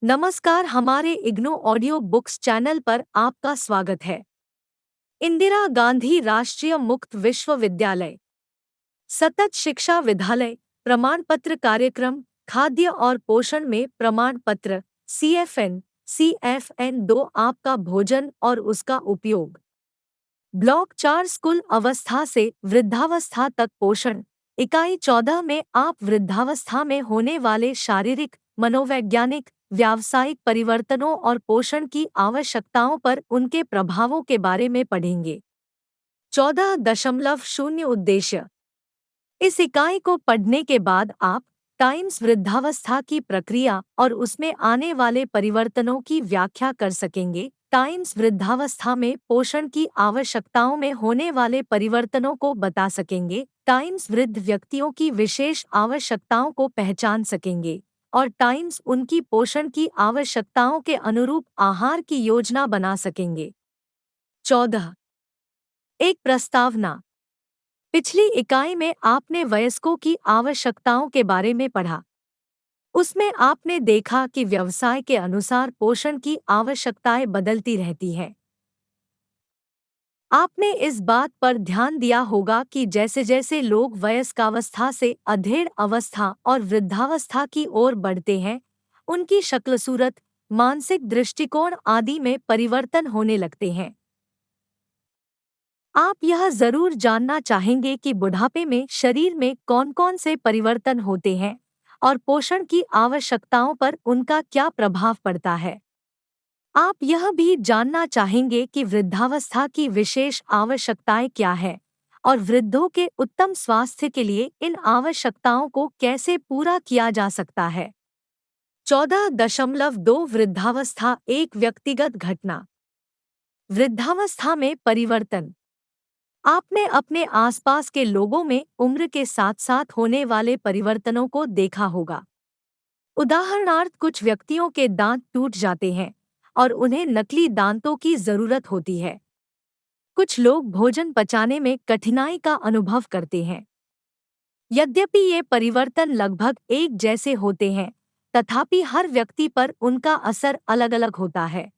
नमस्कार, हमारे IGNOU audio books channel पर आपका स्वागत है। इंदिरा गांधी राष्ट्रीय मुक्त विश्वविद्यालय सतत शिक्षा विद्यालय प्रमाण पत्र कार्यक्रम खाद्य और पोषण में प्रमाण पत्र CFN 2 आपका भोजन और उसका उपयोग। ब्लॉक 4 स्कूल अवस्था से वृद्धावस्था तक पोषण। इकाई 14 में आप वृद्धावस्था में होने वाले शारीरिक, मनोवैज्ञानिक, व्यावसायिक परिवर्तनों और पोषण की आवश्यकताओं पर उनके प्रभावों के बारे में पढ़ेंगे। 14.0 उद्देश्य। इस इकाई को पढ़ने के बाद आप टाइम्स वृद्धावस्था की प्रक्रिया और उसमें आने वाले परिवर्तनों की व्याख्या कर सकेंगे। टाइम्स वृद्धावस्था में पोषण की आवश्यकताओं में होने वाले परिवर्तनों को बता सकेंगे। टाइम्स वृद्ध व्यक्तियों की विशेष आवश्यकताओं को पहचान सकेंगे और टाइम्स उनकी पोषण की आवश्यकताओं के अनुरूप आहार की योजना बना सकेंगे। 14। एक प्रस्तावना। पिछली इकाई में आपने वयस्कों की आवश्यकताओं के बारे में पढ़ा। उसमें आपने देखा कि व्यवसाय के अनुसार पोषण की आवश्यकताएं बदलती रहती हैं। आपने इस बात पर ध्यान दिया होगा कि जैसे जैसे लोग वयस्कावस्था से अधेड़ अवस्था और वृद्धावस्था की ओर बढ़ते हैं, उनकी शक्ल सूरत, मानसिक दृष्टिकोण आदि में परिवर्तन होने लगते हैं। आप यह जरूर जानना चाहेंगे कि बुढ़ापे में शरीर में कौन-कौन से परिवर्तन होते हैं और पोषण की आवश्यकताओं पर उनका क्या प्रभाव पड़ता है। आप यह भी जानना चाहेंगे कि वृद्धावस्था की विशेष आवश्यकताएं क्या हैं और वृद्धों के उत्तम स्वास्थ्य के लिए इन आवश्यकताओं को कैसे पूरा किया जा सकता है। 14.2 वृद्धावस्था एक व्यक्तिगत घटना। वृद्धावस्था में परिवर्तन। आपने अपने आसपास के लोगों में उम्र के साथ साथ होने वाले परिवर्तनों को देखा होगा। उदाहरणार्थ, कुछ व्यक्तियों के दांत टूट जाते हैं और उन्हें नकली दांतों की जरूरत होती है। कुछ लोग भोजन पचाने में कठिनाई का अनुभव करते हैं। यद्यपि ये परिवर्तन लगभग एक जैसे होते हैं, तथापि हर व्यक्ति पर उनका असर अलग-अलग होता है।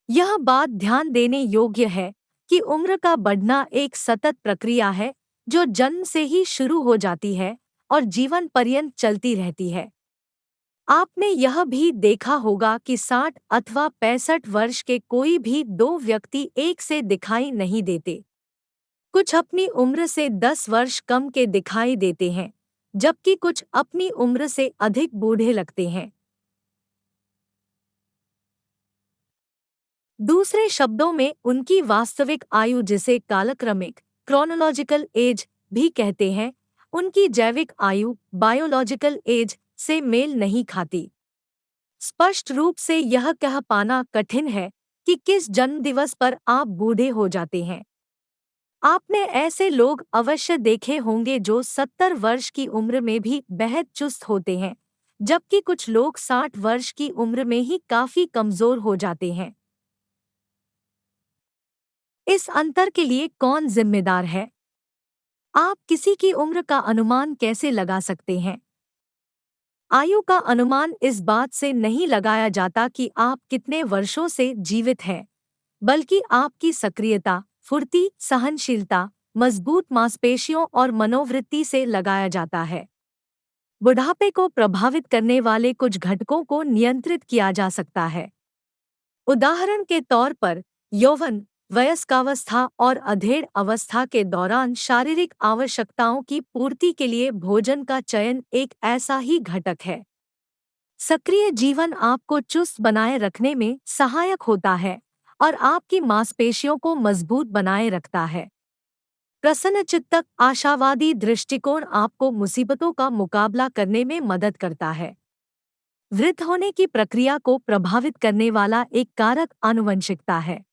यह बात ध्यान देने योग्य है कि उम्र का बढ़ना एक सतत प्रक्रिया है जो जन्म से ही शुरू हो जाती है और जीवन पर्यंत चलती रहती है। आपने यह भी देखा होगा कि 60 अथवा 65 वर्ष के कोई भी दो व्यक्ति एक से दिखाई नहीं देते। कुछ अपनी उम्र से 10 वर्ष कम के दिखाई देते हैं, जबकि कुछ अपनी उम्र से अधिक बूढ़े लगते हैं। दूसरे शब्दों में, उनकी वास्तविक आयु, जिसे कालक्रमिक क्रोनोलॉजिकल एज भी कहते हैं, उनकी जैविक आयु बायोलॉजिकल एज से मेल नहीं खाती। स्पष्ट रूप से यह कह पाना कठिन है कि किस जन्मदिवस पर आप बूढ़े हो जाते हैं। आपने ऐसे लोग अवश्य देखे होंगे जो 70 वर्ष की उम्र में भी बेहद चुस्त होते हैं, जबकि कुछ लोग 60 वर्ष की उम्र में ही काफी कमजोर हो जाते हैं। इस अंतर के लिए कौन जिम्मेदार है? आप किसी की उम्र का अनुमान कैसे लगा सकते हैं? आयु का अनुमान इस बात से नहीं लगाया जाता कि आप कितने वर्षों से जीवित हैं, बल्कि आपकी सक्रियता, फुर्ती, सहनशीलता, मजबूत मांसपेशियों और मनोवृत्ति से लगाया जाता है। बुढ़ापे को प्रभावित करने वाले कुछ घटकों को नियंत्रित किया जा सकता है। उदाहरण के तौर पर, यौवन, वयस्कावस्था और अधेड़ अवस्था के दौरान शारीरिक आवश्यकताओं की पूर्ति के लिए भोजन का चयन एक ऐसा ही घटक है। सक्रिय जीवन आपको चुस्त बनाए रखने में सहायक होता है और आपकी मांसपेशियों को मजबूत बनाए रखता है। प्रसन्नचित्तक, आशावादी दृष्टिकोण आपको मुसीबतों का मुकाबला करने में मदद करता है। वृद्ध होने की प्रक्रिया को प्रभावित करने वाला एक कारक आनुवंशिकता है।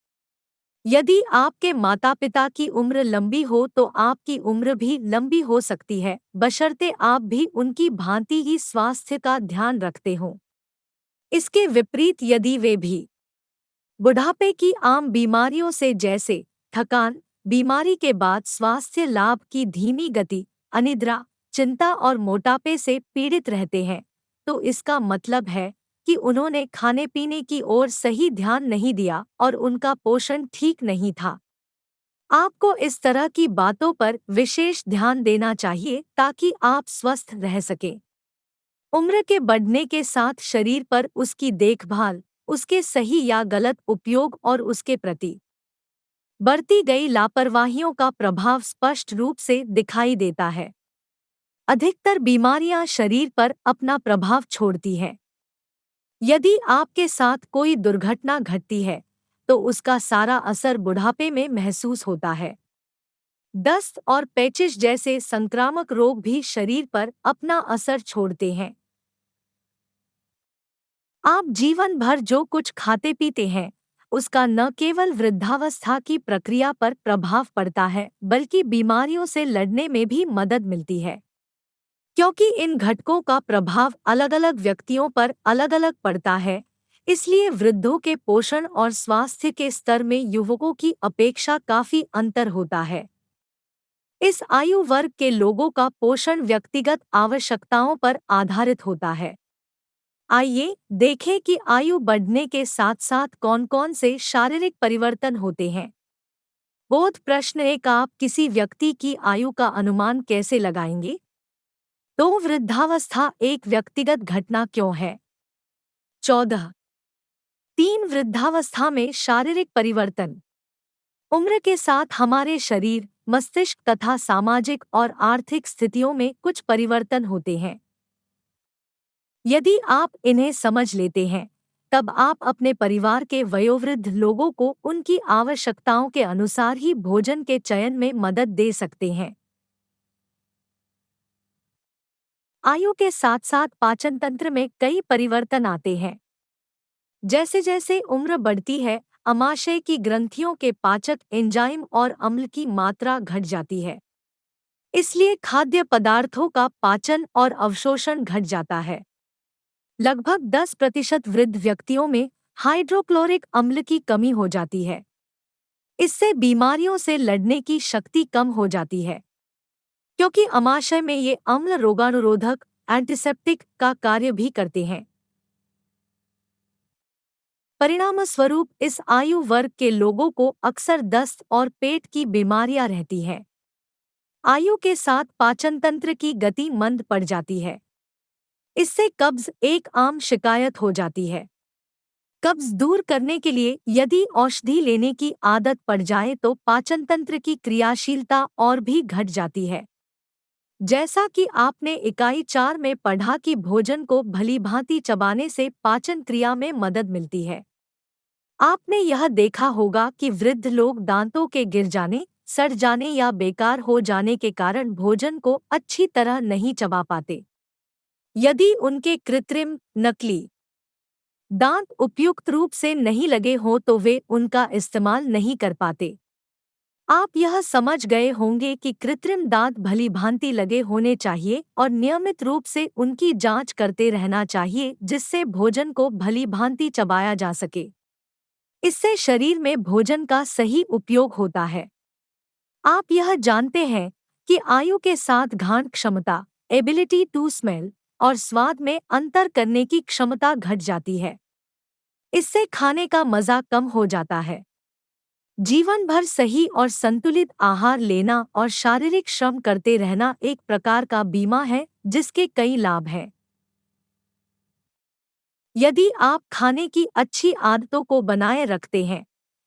यदि आपके माता-पिता की उम्र लंबी हो तो आपकी उम्र भी लंबी हो सकती है, बशर्ते आप भी उनकी भांति ही स्वास्थ्य का ध्यान रखते हों। इसके विपरीत, यदि वे भी बुढ़ापे की आम बीमारियों से, जैसे थकान, बीमारी के बाद स्वास्थ्य लाभ की धीमी गति, अनिद्रा, चिंता और मोटापे से पीड़ित रहते हैं, तो इसका मतलब है कि उन्होंने खाने पीने की ओर सही ध्यान नहीं दिया और उनका पोषण ठीक नहीं था। आपको इस तरह की बातों पर विशेष ध्यान देना चाहिए ताकि आप स्वस्थ रह सकें। उम्र के बढ़ने के साथ शरीर पर उसकी देखभाल, उसके सही या गलत उपयोग और उसके प्रति बढ़ती गई लापरवाहियों का प्रभाव स्पष्ट रूप से दिखाई देता है। अधिकतर बीमारियां शरीर पर अपना प्रभाव छोड़ती हैं। यदि आपके साथ कोई दुर्घटना घटती है, तो उसका सारा असर बुढ़ापे में महसूस होता है। दस्त और पेचिश जैसे संक्रामक रोग भी शरीर पर अपना असर छोड़ते हैं। आप जीवन भर जो कुछ खाते पीते हैं, उसका न केवल वृद्धावस्था की प्रक्रिया पर प्रभाव पड़ता है, बल्कि बीमारियों से लड़ने में भी मदद मिलती है। क्योंकि इन घटकों का प्रभाव अलग-अलग व्यक्तियों पर अलग-अलग पड़ता है, इसलिए वृद्धों के पोषण और स्वास्थ्य के स्तर में युवकों की अपेक्षा काफी अंतर होता है। इस आयु वर्ग के लोगों का पोषण व्यक्तिगत आवश्यकताओं पर आधारित होता है। आइए देखें कि आयु बढ़ने के साथ-साथ कौन-कौन से शारीरिक परिवर्तन होते हैं। बोध प्रश्न एक, आप किसी व्यक्ति की आयु का अनुमान कैसे लगाएंगे? तो वृद्धावस्था एक व्यक्तिगत घटना क्यों है? 14। 3 वृद्धावस्था में शारीरिक परिवर्तन। उम्र के साथ हमारे शरीर, मस्तिष्क तथा सामाजिक और आर्थिक स्थितियों में कुछ परिवर्तन होते हैं। यदि आप इन्हें समझ लेते हैं, तब आप अपने परिवार के वयोवृद्ध लोगों को उनकी आवश्यकताओं के अनुसार ही भोजन के चयन में मदद दे सकते हैं। आयु के साथ साथ पाचन तंत्र में कई परिवर्तन आते हैं। जैसे जैसे उम्र बढ़ती है, अमाशय की ग्रंथियों के पाचक एंजाइम और अम्ल की मात्रा घट जाती है। इसलिए खाद्य पदार्थों का पाचन और अवशोषण घट जाता है। लगभग 10% वृद्ध व्यक्तियों में हाइड्रोक्लोरिक अम्ल की कमी हो जाती है। इससे बीमारियों से लड़ने की शक्ति कम हो जाती है, क्योंकि अमाशय में ये अम्ल रोगाणुरोधक एंटीसेप्टिक का कार्य भी करते हैं। परिणामस्वरूप इस आयु वर्ग के लोगों को अक्सर दस्त और पेट की बीमारियां रहती हैं। आयु के साथ पाचन तंत्र की गति मंद पड़ जाती है। इससे कब्ज एक आम शिकायत हो जाती है। कब्ज दूर करने के लिए यदि औषधि लेने की आदत पड़ जाए तो पाचन तंत्र की क्रियाशीलता और भी घट जाती है। जैसा कि आपने इकाई 4 में पढ़ा कि भोजन को भलीभांति चबाने से पाचन क्रिया में मदद मिलती है। आपने यह देखा होगा कि वृद्ध लोग दांतों के गिर जाने, सड़ जाने या बेकार हो जाने के कारण भोजन को अच्छी तरह नहीं चबा पाते। यदि उनके कृत्रिम, नकली दांत उपयुक्त रूप से नहीं लगे हों तो वे उनका इस्तेमाल नहीं कर पाते। आप यह समझ गए होंगे कि कृत्रिम दांत भलीभांति लगे होने चाहिए और नियमित रूप से उनकी जांच करते रहना चाहिए, जिससे भोजन को भलीभांति चबाया जा सके। इससे शरीर में भोजन का सही उपयोग होता है। आप यह जानते हैं कि आयु के साथ घ्राण क्षमता, एबिलिटी टू स्मेल और स्वाद में अंतर करने की क्षमता घट जाती है। इससे खाने का मजा कम हो जाता है। जीवन भर सही और संतुलित आहार लेना और शारीरिक श्रम करते रहना एक प्रकार का बीमा है, जिसके कई लाभ हैं। यदि आप खाने की अच्छी आदतों को बनाए रखते हैं,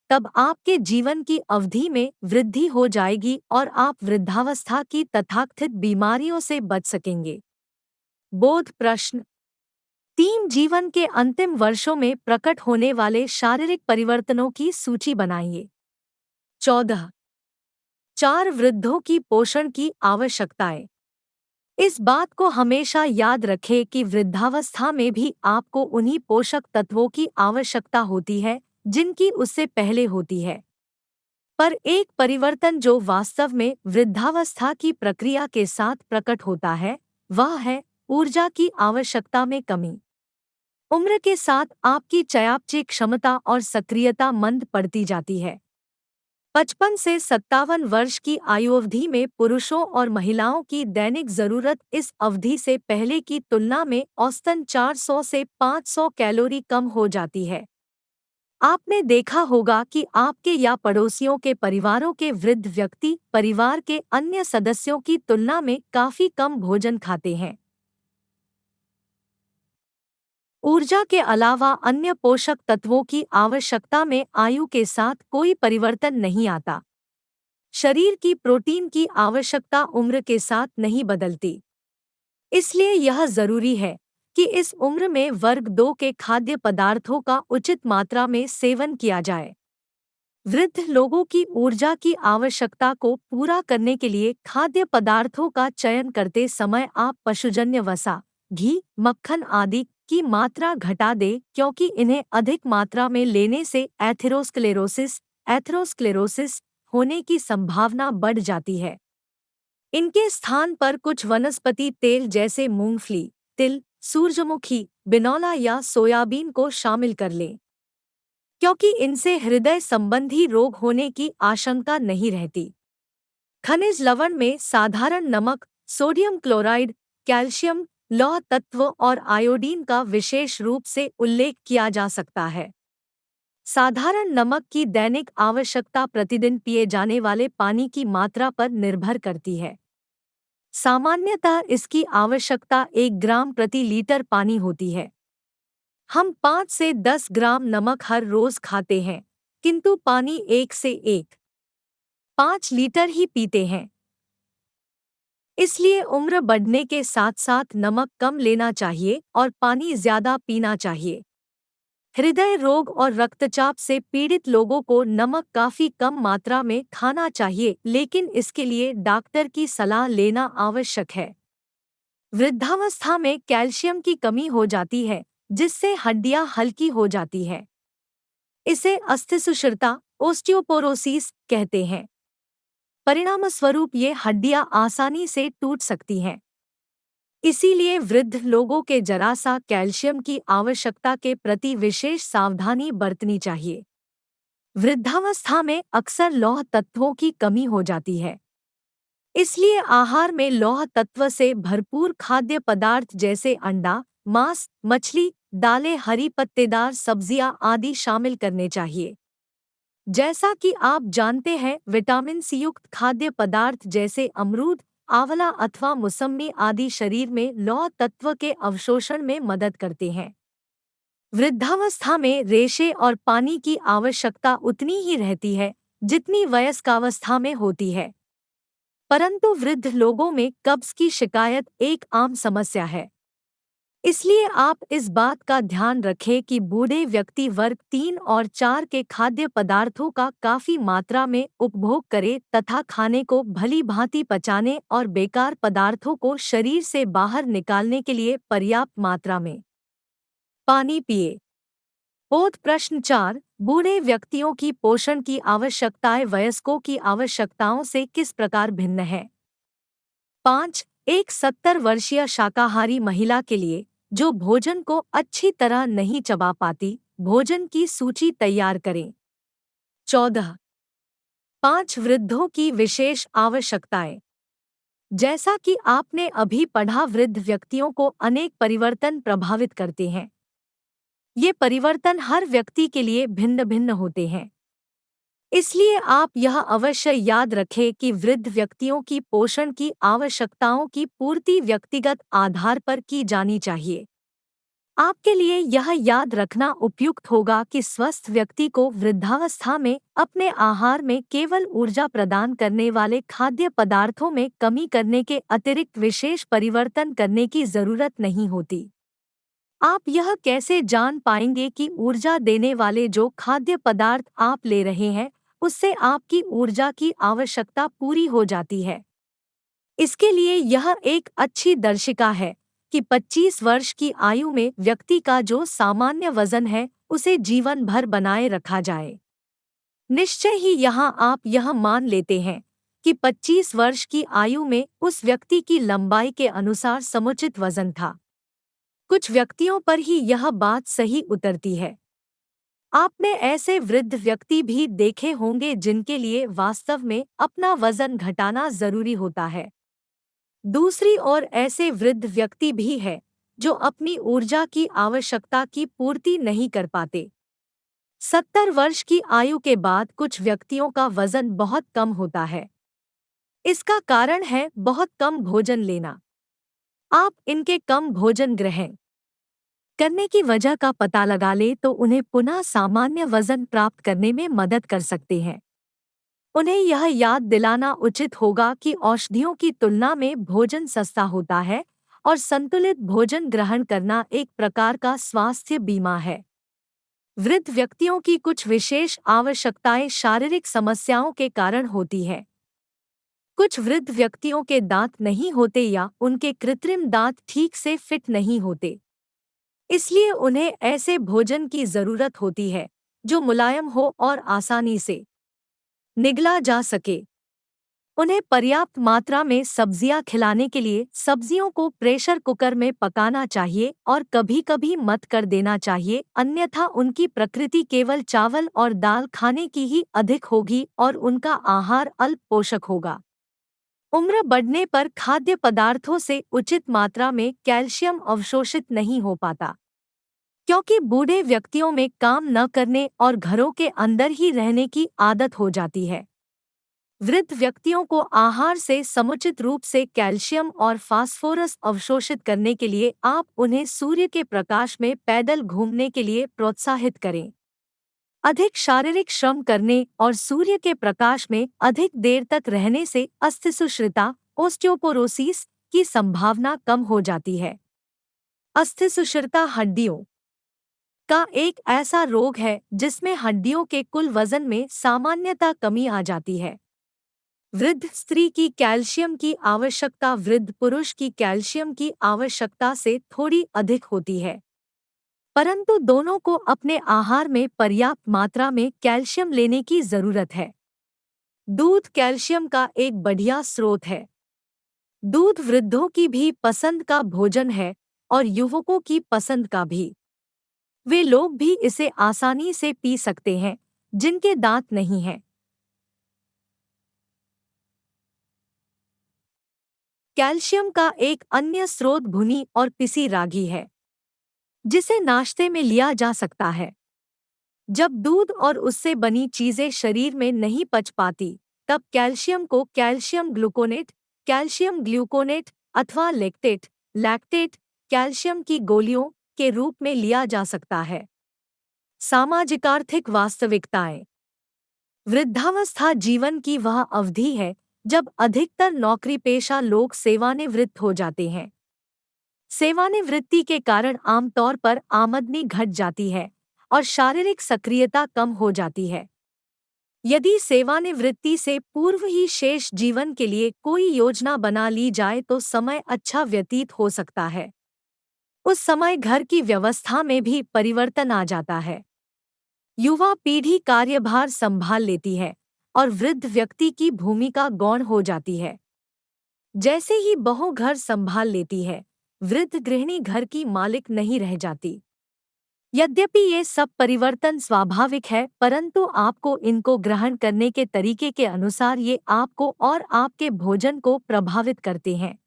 तब आपके जीवन की अवधि में वृद्धि हो जाएगी और आप वृद्धावस्था की तथाकथित बीमारियों से बच सकेंगे। बोध प्रश्न 3 जीवन के अंतिम वर्षों में प्रकट होने वाले शारीरिक परिवर्तनों की सूची बनाइए। 14। 4 वृद्धों की पोषण की आवश्यकताएं। इस बात को हमेशा याद रखें कि वृद्धावस्था में भी आपको उन्हीं पोषक तत्वों की आवश्यकता होती है जिनकी उससे पहले होती है। पर एक परिवर्तन जो वास्तव में वृद्धावस्था की प्रक्रिया के साथ प्रकट होता है, वह है ऊर्जा की आवश्यकता में कमी। उम्र के साथ आपकी चयापचय क्षमता और सक्रियता मंद पड़ती जाती है। 55 से 57 वर्ष की आयु अवधि में पुरुषों और महिलाओं की दैनिक जरूरत इस अवधि से पहले की तुलना में औसतन 400 से 500 कैलोरी कम हो जाती है। आपने देखा होगा कि आपके या पड़ोसियों के परिवारों के वृद्ध व्यक्ति परिवार के अन्य सदस्यों की तुलना में काफी कम भोजन खाते हैं। ऊर्जा के अलावा अन्य पोषक तत्वों की आवश्यकता में आयु के साथ कोई परिवर्तन नहीं आता। शरीर की प्रोटीन की आवश्यकता उम्र के साथ नहीं बदलती। इसलिए यह जरूरी है कि इस उम्र में वर्ग 2 के खाद्य पदार्थों का उचित मात्रा में सेवन किया जाए। वृद्ध लोगों की ऊर्जा की आवश्यकता को पूरा करने के लिए खाद्य पदार्थों का चयन करते समय आप पशुजन्य वसा, घी, मक्खन आदि की मात्रा घटा दें, क्योंकि इन्हें अधिक मात्रा में लेने से एथेरोस्क्लेरोसिस होने की संभावना बढ़ जाती है। इनके स्थान पर कुछ वनस्पति तेल जैसे मूंगफली, तिल, सूरजमुखी, बिनौला या सोयाबीन को शामिल कर लें, क्योंकि इनसे हृदय संबंधी रोग होने की आशंका नहीं रहती। खनिज लवण में साधारण नमक, सोडियम क्लोराइड, कैल्शियम, लौह तत्व और आयोडीन का विशेष रूप से उल्लेख किया जा सकता है। साधारण नमक की दैनिक आवश्यकता प्रतिदिन पिए जाने वाले पानी की मात्रा पर निर्भर करती है। सामान्यतः इसकी आवश्यकता 1 ग्राम प्रति लीटर पानी होती है। हम 5 से 10 ग्राम नमक हर रोज खाते हैं, किंतु पानी 1 से 1.5 लीटर ही पीते हैं। इसलिए उम्र बढ़ने के साथ साथ नमक कम लेना चाहिए और पानी ज्यादा पीना चाहिए। हृदय रोग और रक्तचाप से पीड़ित लोगों को नमक काफी कम मात्रा में खाना चाहिए, लेकिन इसके लिए डॉक्टर की सलाह लेना आवश्यक है। वृद्धावस्था में कैल्शियम की कमी हो जाती है, जिससे हड्डियां हल्की हो जाती है। इसे अस्थिसुषिरता, ओस्टियोपोरोसिस कहते हैं। परिणामस्वरूप ये हड्डियां आसानी से टूट सकती हैं। इसीलिए वृद्ध लोगों के जरा सा कैल्शियम की आवश्यकता के प्रति विशेष सावधानी बरतनी चाहिए। वृद्धावस्था में अक्सर लौह तत्वों की कमी हो जाती है। इसलिए आहार में लौह तत्व से भरपूर खाद्य पदार्थ जैसे अंडा, मांस, मछली, दालें, हरी पत्तेदार सब्जियां आदि शामिल करने चाहिए। जैसा कि आप जानते हैं, विटामिन सी युक्त खाद्य पदार्थ जैसे अमरूद, आंवला अथवा मौसम्मी आदि शरीर में लौह तत्व के अवशोषण में मदद करते हैं। वृद्धावस्था में रेशे और पानी की आवश्यकता उतनी ही रहती है जितनी वयस्कावस्था में होती है। परंतु वृद्ध लोगों में कब्ज की शिकायत एक आम समस्या है। इसलिए आप इस बात का ध्यान रखें कि बूढ़े व्यक्ति वर्ग 3 और 4 के खाद्य पदार्थों का काफी मात्रा में उपभोग करें तथा खाने को भली भांति पचाने और बेकार पदार्थों को शरीर से बाहर निकालने के लिए पर्याप्त मात्रा में पानी पिए। बोध प्रश्न 4, बूढ़े व्यक्तियों की पोषण की आवश्यकताएं वयस्कों की आवश्यकताओं से किस प्रकार भिन्न है? 5. एक 70 वर्षीय शाकाहारी महिला के लिए जो भोजन को अच्छी तरह नहीं चबा पाती, भोजन की सूची तैयार करें। 14. 5 वृद्धों की विशेष आवश्यकताएं। जैसा कि आपने अभी पढ़ा, वृद्ध व्यक्तियों को अनेक परिवर्तन प्रभावित करते हैं। ये परिवर्तन हर व्यक्ति के लिए भिन्न भिन्न होते हैं। इसलिए आप यह अवश्य याद रखें कि वृद्ध व्यक्तियों की पोषण की आवश्यकताओं की पूर्ति व्यक्तिगत आधार पर की जानी चाहिए। आपके लिए यह याद रखना उपयुक्त होगा कि स्वस्थ व्यक्ति को वृद्धावस्था में अपने आहार में केवल ऊर्जा प्रदान करने वाले खाद्य पदार्थों में कमी करने के अतिरिक्त विशेष परिवर्तन करने की जरूरत नहीं होती। आप यह कैसे जान पाएंगे कि ऊर्जा देने वाले जो खाद्य पदार्थ आप ले रहे हैं उससे आपकी ऊर्जा की आवश्यकता पूरी हो जाती है? इसके लिए यह एक अच्छी दर्शिका है कि 25 वर्ष की आयु में व्यक्ति का जो सामान्य वजन है उसे जीवन भर बनाए रखा जाए। निश्चय ही यहाँ आप यह मान लेते हैं कि 25 वर्ष की आयु में उस व्यक्ति की लंबाई के अनुसार समुचित वजन था। कुछ व्यक्तियों पर ही यह बात सही उतरती है। आपने ऐसे वृद्ध व्यक्ति भी देखे होंगे जिनके लिए वास्तव में अपना वजन घटाना जरूरी होता है। दूसरी ओर ऐसे वृद्ध व्यक्ति भी हैं जो अपनी ऊर्जा की आवश्यकता की पूर्ति नहीं कर पाते। 70 वर्ष की आयु के बाद कुछ व्यक्तियों का वजन बहुत कम होता है। इसका कारण है बहुत कम भोजन लेना। आप इनके कम भोजन ग्रहण करने की वजह का पता लगा ले तो उन्हें पुनः सामान्य वजन प्राप्त करने में मदद कर सकते हैं। उन्हें यह याद दिलाना उचित होगा कि औषधियों की तुलना में भोजन सस्ता होता है और संतुलित भोजन ग्रहण करना एक प्रकार का स्वास्थ्य बीमा है। वृद्ध व्यक्तियों की कुछ विशेष आवश्यकताएं शारीरिक समस्याओं के कारण होती है। कुछ वृद्ध व्यक्तियों के दांत नहीं होते या उनके कृत्रिम दांत ठीक से फिट नहीं होते। इसलिए उन्हें ऐसे भोजन की जरूरत होती है जो मुलायम हो और आसानी से निगला जा सके। उन्हें पर्याप्त मात्रा में सब्जियां खिलाने के लिए सब्जियों को प्रेशर कुकर में पकाना चाहिए और कभी-कभी मत कर देना चाहिए, अन्यथा उनकी प्रकृति केवल चावल और दाल खाने की ही अधिक होगी और उनका आहार अल्प पोषक होगा। उम्र बढ़ने पर खाद्य पदार्थों से उचित मात्रा में कैल्शियम अवशोषित नहीं हो पाता, क्योंकि बूढ़े व्यक्तियों में काम न करने और घरों के अंदर ही रहने की आदत हो जाती है। वृद्ध व्यक्तियों को आहार से समुचित रूप से कैल्शियम और फास्फोरस अवशोषित करने के लिए आप उन्हें सूर्य के प्रकाश में पैदल घूमने के लिए प्रोत्साहित करें। अधिक शारीरिक श्रम करने और सूर्य के प्रकाश में अधिक देर तक रहने से अस्थिसुषिरता ओस्टियोपोरोसिस की संभावना कम हो जाती है। अस्थिसुषिरता हड्डियों का एक ऐसा रोग है जिसमें हड्डियों के कुल वजन में सामान्यतः कमी आ जाती है। वृद्ध स्त्री की कैल्शियम की आवश्यकता वृद्ध पुरुष की कैल्शियम की आवश्यकता से थोड़ी अधिक होती है, परंतु दोनों को अपने आहार में पर्याप्त मात्रा में कैल्शियम लेने की जरूरत है। दूध कैल्शियम का एक बढ़िया स्रोत है। दूध वृद्धों की भी पसंद का भोजन है और युवकों की पसंद का भी। वे लोग भी इसे आसानी से पी सकते हैं जिनके दांत नहीं हैं। कैल्शियम का एक अन्य स्रोत भुनी और पिसी रागी है, जिसे नाश्ते में लिया जा सकता है। जब दूध और उससे बनी चीजें शरीर में नहीं पच पाती, तब कैल्शियम को कैल्शियम ग्लूकोनेट अथवा लैक्टेट कैल्शियम की गोलियों के रूप में लिया जा सकता है। सामाजिकार्थिक वास्तविकताएं। वृद्धावस्था जीवन की वह अवधि है जब अधिकतर नौकरी पेशा लोग सेवानिवृत्त हो जाते हैं। सेवानिवृत्ति के कारण आमतौर पर आमदनी घट जाती है और शारीरिक सक्रियता कम हो जाती है। यदि सेवानिवृत्ति से पूर्व ही शेष जीवन के लिए कोई योजना बना ली जाए तो समय अच्छा व्यतीत हो सकता है। उस समय घर की व्यवस्था में भी परिवर्तन आ जाता है। युवा पीढ़ी कार्यभार संभाल लेती है और वृद्ध व्यक्ति की भूमिका गौण हो जाती है। जैसे ही बहू घर संभाल लेती है, वृद्ध गृहिणी घर की मालिक नहीं रह जाती। यद्यपि ये सब परिवर्तन स्वाभाविक है, परंतु आपको इनको ग्रहण करने के तरीके के अनुसार ये आपको और आपके भोजन को प्रभावित करते हैं।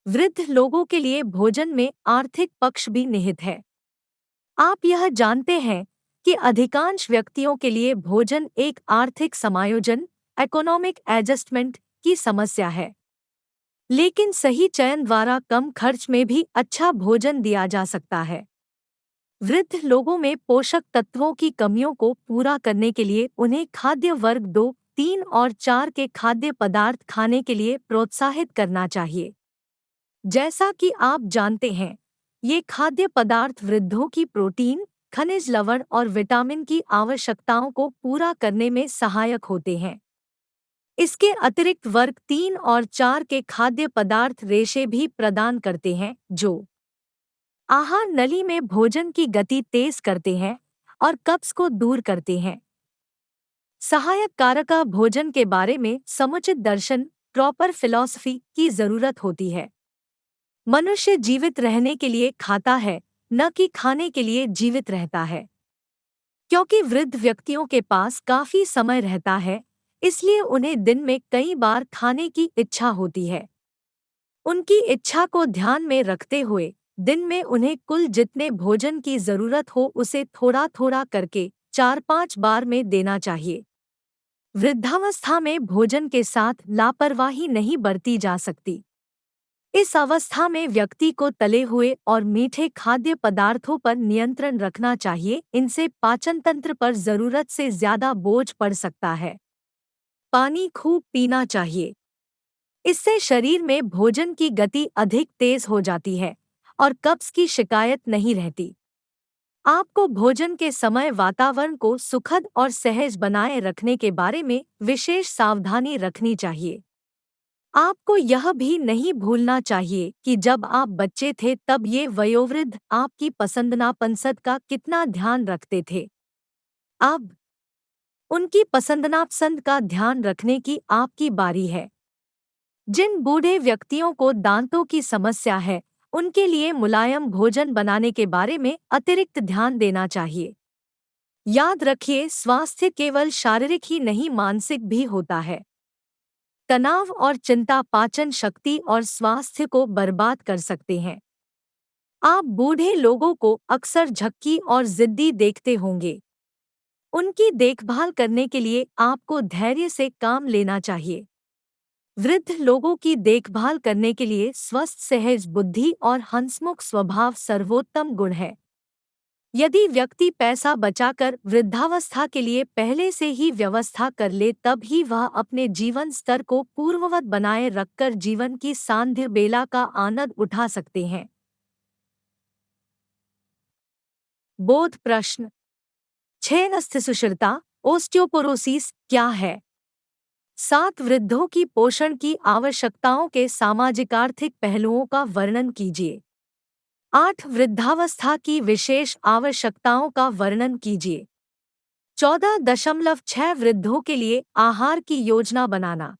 वृद्ध लोगों के लिए भोजन में आर्थिक पक्ष भी निहित है। आप यह जानते हैं कि अधिकांश व्यक्तियों के लिए भोजन एक आर्थिक समायोजन इकोनॉमिक एडजस्टमेंट की समस्या है, लेकिन सही चयन द्वारा कम खर्च में भी अच्छा भोजन दिया जा सकता है। वृद्ध लोगों में पोषक तत्वों की कमियों को पूरा करने के लिए उन्हें खाद्य वर्ग 2, 3 और 4 के खाद्य पदार्थ खाने के लिए प्रोत्साहित करना चाहिए। जैसा कि आप जानते हैं, ये खाद्य पदार्थ वृद्धों की प्रोटीन, खनिज लवण और विटामिन की आवश्यकताओं को पूरा करने में सहायक होते हैं। इसके अतिरिक्त वर्ग 3 और 4 के खाद्य पदार्थ रेशे भी प्रदान करते हैं जो आहार नली में भोजन की गति तेज करते हैं और कब्ज को दूर करते हैं। सहायक कारक भोजन के बारे में समुचित दर्शन प्रॉपर फिलॉसफी की जरूरत होती है। मनुष्य जीवित रहने के लिए खाता है, न कि खाने के लिए जीवित रहता है। क्योंकि वृद्ध व्यक्तियों के पास काफी समय रहता है, इसलिए उन्हें दिन में कई बार खाने की इच्छा होती है। उनकी इच्छा को ध्यान में रखते हुए दिन में उन्हें कुल जितने भोजन की जरूरत हो उसे थोड़ा थोड़ा करके 4-5 बार में देना चाहिए। वृद्धावस्था में भोजन के साथ लापरवाही नहीं बरती जा सकती। इस अवस्था में व्यक्ति को तले हुए और मीठे खाद्य पदार्थों पर नियंत्रण रखना चाहिए, इनसे पाचन तंत्र पर जरूरत से ज्यादा बोझ पड़ सकता है। पानी खूब पीना चाहिए। इससे शरीर में भोजन की गति अधिक तेज हो जाती है और कब्ज की शिकायत नहीं रहती। आपको भोजन के समय वातावरण को सुखद और सहज बनाए रखने के बारे में विशेष सावधानी रखनी चाहिए। आपको यह भी नहीं भूलना चाहिए कि जब आप बच्चे थे तब ये वयोवृद्ध आपकी पसंद नापसंद का कितना ध्यान रखते थे। अब उनकी पसंद नापसंद का ध्यान रखने की आपकी बारी है। जिन बूढ़े व्यक्तियों को दांतों की समस्या है, उनके लिए मुलायम भोजन बनाने के बारे में अतिरिक्त ध्यान देना चाहिए। याद रखिए, स्वास्थ्य केवल शारीरिक ही नहीं मानसिक भी होता है। तनाव और चिंता पाचन शक्ति और स्वास्थ्य को बर्बाद कर सकते हैं। आप बूढ़े लोगों को अक्सर झक्की और जिद्दी देखते होंगे। उनकी देखभाल करने के लिए आपको धैर्य से काम लेना चाहिए। वृद्ध लोगों की देखभाल करने के लिए स्वस्थ सहज बुद्धि और हंसमुख स्वभाव सर्वोत्तम गुण है। यदि व्यक्ति पैसा बचाकर वृद्धावस्था के लिए पहले से ही व्यवस्था कर ले तब ही वह अपने जीवन स्तर को पूर्ववत बनाए रखकर जीवन की सांध्य बेला का आनंद उठा सकते हैं। बोध प्रश्न 6 अस्थिसुषिरता ओस्टियोपोरोसिस क्या है? 7 वृद्धों की पोषण की आवश्यकताओं के सामाजिक आर्थिक पहलुओं का वर्णन कीजिए। 8 वृद्धावस्था की विशेष आवश्यकताओं का वर्णन कीजिए। 14.6 वृद्धों के लिए आहार की योजना बनाना।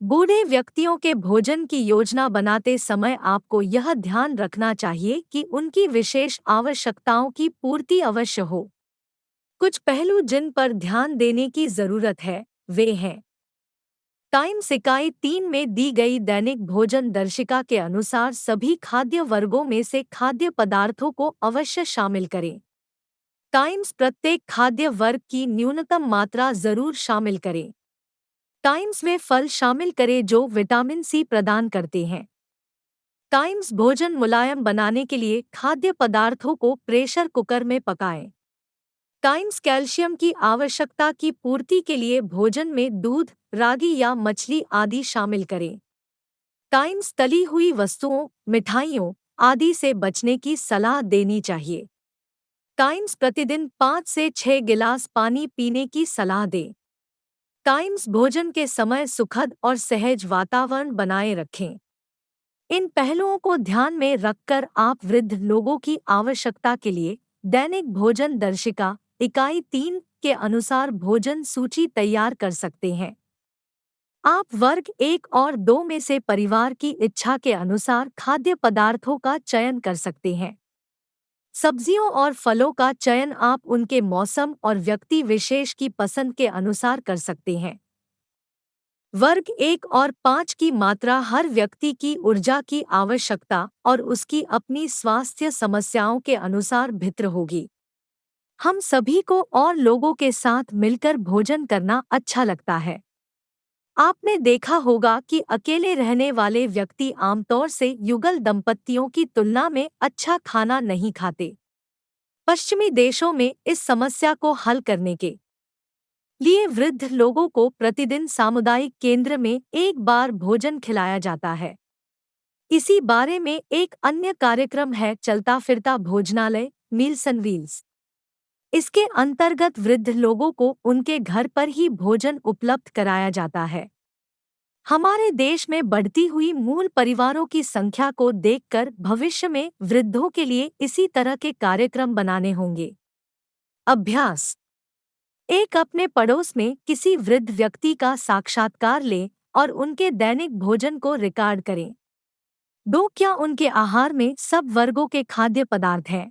बूढ़े व्यक्तियों के भोजन की योजना बनाते समय आपको यह ध्यान रखना चाहिए कि उनकी विशेष आवश्यकताओं की पूर्ति अवश्य हो। कुछ पहलू जिन पर ध्यान देने की जरूरत है वे हैं। टाइम्स इकाई 3 में दी गई दैनिक भोजन दर्शिका के अनुसार सभी खाद्य वर्गों में से खाद्य पदार्थों को अवश्य शामिल करें। टाइम्स प्रत्येक खाद्य वर्ग की न्यूनतम मात्रा जरूर शामिल करें। टाइम्स में फल शामिल करें जो विटामिन सी प्रदान करते हैं। टाइम्स भोजन मुलायम बनाने के लिए खाद्य पदार्थों को प्रेशर कुकर में पकाएं। टाइम्स कैल्शियम की आवश्यकता की पूर्ति के लिए भोजन में दूध, रागी या मछली आदि शामिल करें। टाइम्स तली हुई वस्तुओं, मिठाइयों आदि से बचने की सलाह देनी चाहिए। टाइम्स प्रतिदिन 5 से 6 गिलास पानी पीने की सलाह दें। टाइम्स भोजन के समय सुखद और सहज वातावरण बनाए रखें। इन पहलुओं को ध्यान में रखकर आप वृद्ध लोगों की आवश्यकता के लिए दैनिक भोजन दर्शिका इकाई 3 के अनुसार भोजन सूची तैयार कर सकते हैं। आप वर्ग 1 और 2 में से परिवार की इच्छा के अनुसार खाद्य पदार्थों का चयन कर सकते हैं। सब्जियों और फलों का चयन आप उनके मौसम और व्यक्ति विशेष की पसंद के अनुसार कर सकते हैं। वर्ग 1 और 5 की मात्रा हर व्यक्ति की ऊर्जा की आवश्यकता और उसकी अपनी स्वास्थ्य समस्याओं के अनुसार भिन्न होगी। हम सभी को और लोगों के साथ मिलकर भोजन करना अच्छा लगता है। आपने देखा होगा कि अकेले रहने वाले व्यक्ति आमतौर से युगल दंपतियों की तुलना में अच्छा खाना नहीं खाते। पश्चिमी देशों में इस समस्या को हल करने के लिए वृद्ध लोगों को प्रतिदिन सामुदायिक केंद्र में एक बार भोजन खिलाया जाता है। इसी बारे में एक अन्य कार्यक्रम है चलता फिरता भोजनालय, मील्स एंड व्हील्स। इसके अंतर्गत वृद्ध लोगों को उनके घर पर ही भोजन उपलब्ध कराया जाता है। हमारे देश में बढ़ती हुई मूल परिवारों की संख्या को देखकर भविष्य में वृद्धों के लिए इसी तरह के कार्यक्रम बनाने होंगे। अभ्यास 1. अपने पड़ोस में किसी वृद्ध व्यक्ति का साक्षात्कार लें और उनके दैनिक भोजन को रिकॉर्ड करें। 2. क्या उनके आहार में सब वर्गों के खाद्य पदार्थ हैं?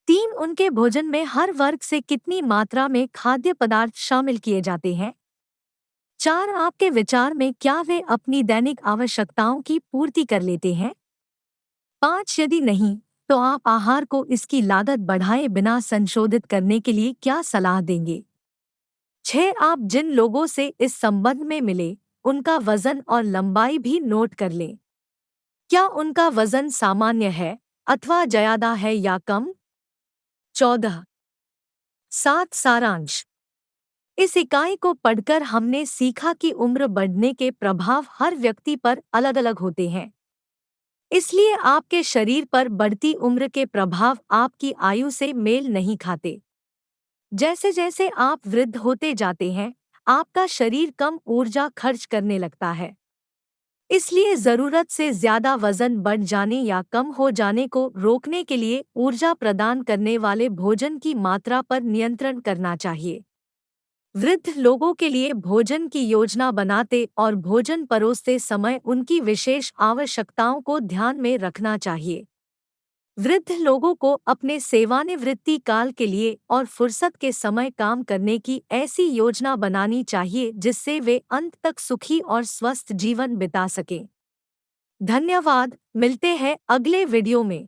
3 उनके भोजन में हर वर्ग से कितनी मात्रा में खाद्य पदार्थ शामिल किए जाते हैं? 4 आपके विचार में क्या वे अपनी दैनिक आवश्यकताओं की पूर्ति कर लेते हैं? 5 यदि नहीं, तो आप आहार को इसकी लागत बढ़ाए बिना संशोधित करने के लिए क्या सलाह देंगे? 6 आप जिन लोगों से इस संबंध में मिले, उनका वजन और लंबाई भी नोट कर लें। क्या उनका वजन सामान्य है अथवा ज्यादा है या कम? 14 7 सारांश। इस इकाई को पढ़कर हमने सीखा कि उम्र बढ़ने के प्रभाव हर व्यक्ति पर अलग-अलग होते हैं। इसलिए आपके शरीर पर बढ़ती उम्र के प्रभाव आपकी आयु से मेल नहीं खाते। जैसे जैसे आप वृद्ध होते जाते हैं, आपका शरीर कम ऊर्जा खर्च करने लगता है। इसलिए जरूरत से ज्यादा वजन बढ़ जाने या कम हो जाने को रोकने के लिए ऊर्जा प्रदान करने वाले भोजन की मात्रा पर नियंत्रण करना चाहिए। वृद्ध लोगों के लिए भोजन की योजना बनाते और भोजन परोसते समय उनकी विशेष आवश्यकताओं को ध्यान में रखना चाहिए। वृद्ध लोगों को अपने सेवानिवृत्ति काल के लिए और फुर्सत के समय काम करने की ऐसी योजना बनानी चाहिए जिससे वे अंत तक सुखी और स्वस्थ जीवन बिता सकें। धन्यवाद, मिलते हैं अगले वीडियो में।